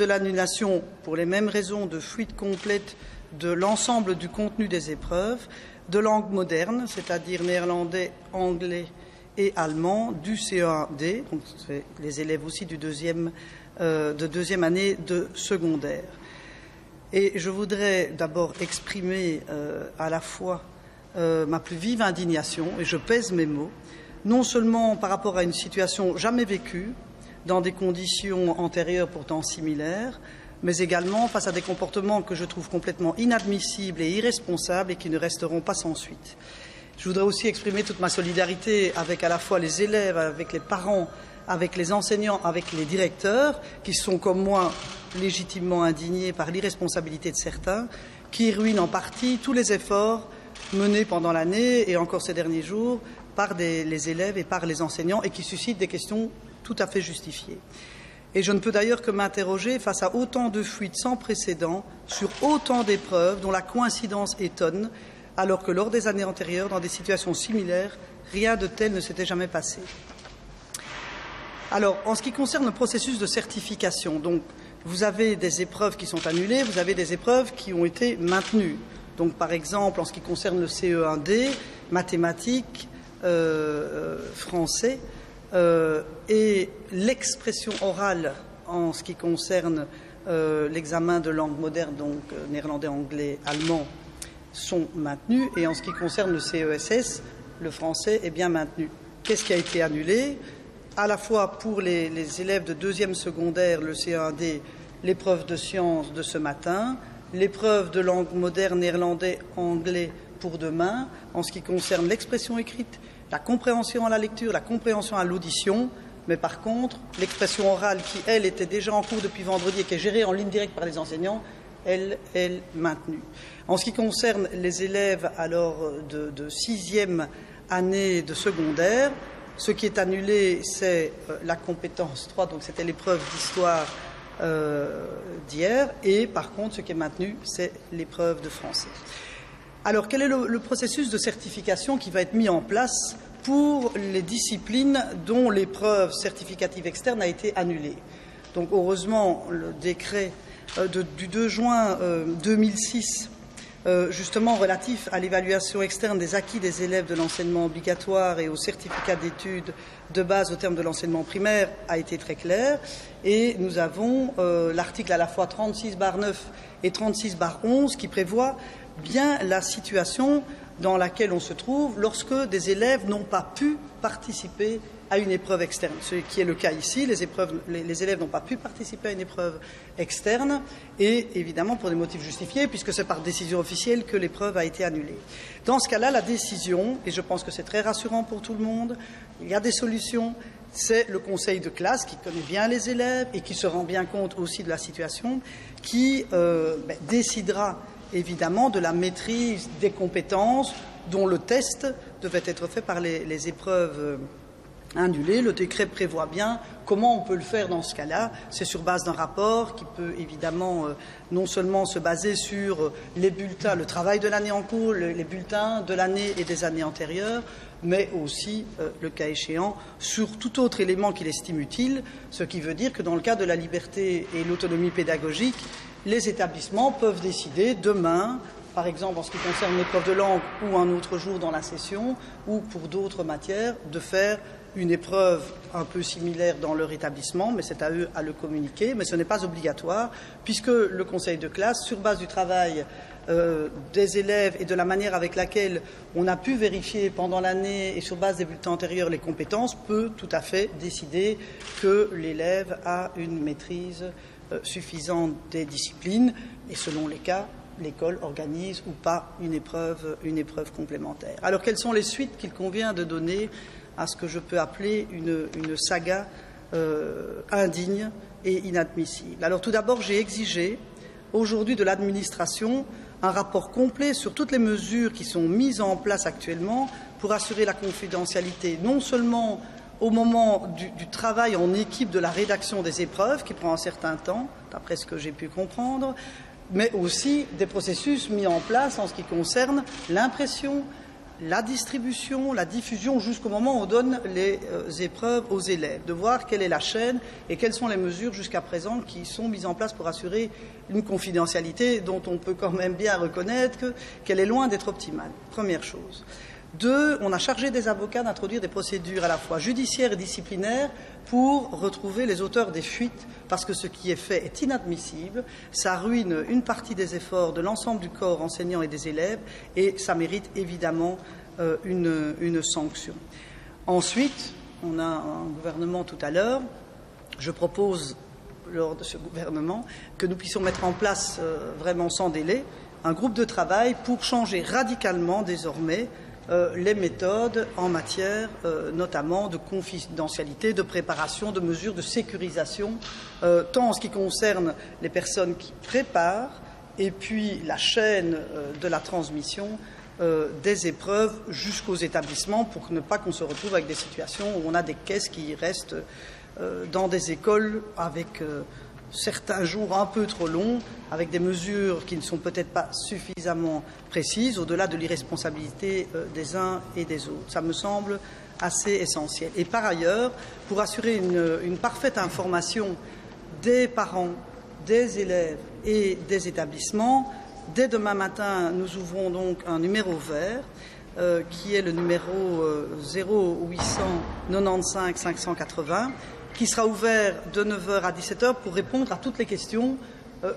de l'annulation, pour les mêmes raisons, de fuite complète de l'ensemble du contenu des épreuves de langue moderne, c'est-à-dire néerlandais, anglais et allemand, du CE1D, donc c'est les élèves aussi de deuxième année de secondaire. Et je voudrais d'abord exprimer à la fois ma plus vive indignation, et je pèse mes mots, non seulement par rapport à une situation jamais vécue, dans des conditions antérieures pourtant similaires, mais également face à des comportements que je trouve complètement inadmissibles et irresponsables et qui ne resteront pas sans suite. Je voudrais aussi exprimer toute ma solidarité avec à la fois les élèves, avec les parents, avec les enseignants, avec les directeurs, qui sont comme moi légitimement indignés par l'irresponsabilité de certains, qui ruinent en partie tous les efforts menés pendant l'année et encore ces derniers jours par les élèves et par les enseignants et qui suscitent des questions tout à fait justifiées. Et je ne peux d'ailleurs que m'interroger face à autant de fuites sans précédent sur autant d'épreuves dont la coïncidence étonne, alors que lors des années antérieures, dans des situations similaires, rien de tel ne s'était jamais passé. Alors, en ce qui concerne le processus de certification, donc, vous avez des épreuves qui sont annulées, vous avez des épreuves qui ont été maintenues. Donc, par exemple, en ce qui concerne le CE1D, mathématiques, français, et l'expression orale en ce qui concerne l'examen de langue moderne, donc néerlandais, anglais, allemand, sont maintenus. Et en ce qui concerne le CESS, le français est bien maintenu. Qu'est-ce qui a été annulé? À la fois pour les élèves de deuxième secondaire, le CE1D, l'épreuve de sciences de ce matin, l'épreuve de langue moderne, néerlandais, anglais pour demain, en ce qui concerne l'expression écrite, la compréhension à la lecture, la compréhension à l'audition, mais par contre, l'expression orale qui, elle, était déjà en cours depuis vendredi et qui est gérée en ligne directe par les enseignants, elle est maintenue. En ce qui concerne les élèves alors de sixième année de secondaire, ce qui est annulé, c'est la compétence 3, donc c'était l'épreuve d'histoire d'hier, et par contre, ce qui est maintenu, c'est l'épreuve de français. Alors, quel est le processus de certification qui va être mis en place pour les disciplines dont l'épreuve certificative externe a été annulée? Donc, heureusement, le décret du 2 juin 2006, justement relatif à l'évaluation externe des acquis des élèves de l'enseignement obligatoire et au certificat d'études de base au terme de l'enseignement primaire, a été très clair. Et nous avons l'article à la fois 36/9 et 36/11 qui prévoit bien la situation dans laquelle on se trouve lorsque des élèves n'ont pas pu participer à une épreuve externe. Ce qui est le cas ici, les élèves n'ont pas pu participer à une épreuve externe et évidemment pour des motifs justifiés puisque c'est par décision officielle que l'épreuve a été annulée. Dans ce cas-là, la décision, et je pense que c'est très rassurant pour tout le monde, il y a des solutions, c'est le conseil de classe qui connaît bien les élèves et qui se rend bien compte aussi de la situation, qui décidera évidemment de la maîtrise des compétences dont le test devait être fait par les épreuves annulées. Le décret prévoit bien comment on peut le faire dans ce cas-là. C'est sur base d'un rapport qui peut évidemment non seulement se baser sur les bulletins, le travail de l'année en cours, les bulletins de l'année et des années antérieures, mais aussi, le cas échéant, sur tout autre élément qu'il estime utile, ce qui veut dire que dans le cas de la liberté et l'autonomie pédagogique, les établissements peuvent décider demain, par exemple en ce qui concerne l'épreuve de langue ou un autre jour dans la session, ou pour d'autres matières, de faire une épreuve un peu similaire dans leur établissement, mais c'est à eux à le communiquer, mais ce n'est pas obligatoire, puisque le conseil de classe, sur base du travail des élèves et de la manière avec laquelle on a pu vérifier pendant l'année et sur base des bulletins antérieurs les compétences, peut tout à fait décider que l'élève a une maîtrise suffisante des disciplines et selon les cas, l'école organise ou pas une épreuve complémentaire. Alors quelles sont les suites qu'il convient de donner à ce que je peux appeler une saga indigne et inadmissible? Alors tout d'abord, j'ai exigé aujourd'hui de l'administration un rapport complet sur toutes les mesures qui sont mises en place actuellement pour assurer la confidentialité, non seulement au moment du travail en équipe de la rédaction des épreuves, qui prend un certain temps, d'après ce que j'ai pu comprendre, mais aussi des processus mis en place en ce qui concerne l'impression, la distribution, la diffusion, jusqu'au moment où on donne les épreuves aux élèves, de voir quelle est la chaîne et quelles sont les mesures jusqu'à présent qui sont mises en place pour assurer une confidentialité dont on peut quand même bien reconnaître qu'elle est loin d'être optimale. Première chose. 2, on a chargé des avocats d'introduire des procédures à la fois judiciaires et disciplinaires pour retrouver les auteurs des fuites, parce que ce qui est fait est inadmissible, ça ruine une partie des efforts de l'ensemble du corps enseignant et des élèves, et ça mérite évidemment une sanction. Ensuite, on a un gouvernement tout à l'heure, je propose lors de ce gouvernement que nous puissions mettre en place vraiment sans délai un groupe de travail pour changer radicalement désormais les méthodes en matière notamment de confidentialité, de préparation, de mesures de sécurisation, tant en ce qui concerne les personnes qui préparent et puis la chaîne de la transmission des épreuves jusqu'aux établissements pour ne pas qu'on se retrouve avec des situations où on a des caisses qui restent dans des écoles avec certains jours un peu trop longs, avec des mesures qui ne sont peut-être pas suffisamment précises, au-delà de l'irresponsabilité des uns et des autres. Ça me semble assez essentiel. Et par ailleurs, pour assurer une parfaite information des parents, des élèves et des établissements, dès demain matin, nous ouvrons donc un numéro vert qui est le numéro 0800 95 580, qui sera ouvert de 9h à 17h pour répondre à toutes les questions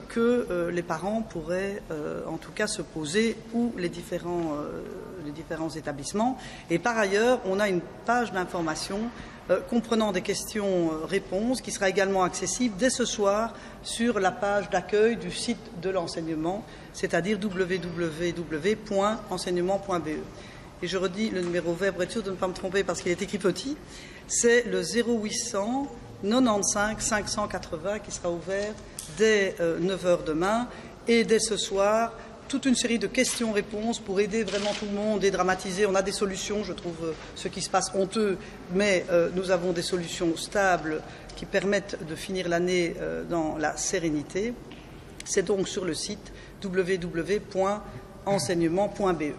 que les parents pourraient en tout cas se poser ou les différents établissements. Et par ailleurs, on a une page d'information comprenant des questions-réponses qui sera également accessible dès ce soir sur la page d'accueil du site de l'enseignement, c'est-à-dire www.enseignement.be. Et je redis le numéro vert pour être sûr de ne pas me tromper parce qu'il est écrit petit, c'est le 0800 95 580 qui sera ouvert dès 9h demain et dès ce soir, toute une série de questions-réponses pour aider vraiment tout le monde, dédramatiser. On a des solutions, je trouve ce qui se passe honteux, mais nous avons des solutions stables qui permettent de finir l'année dans la sérénité. C'est donc sur le site www.enseignement.be.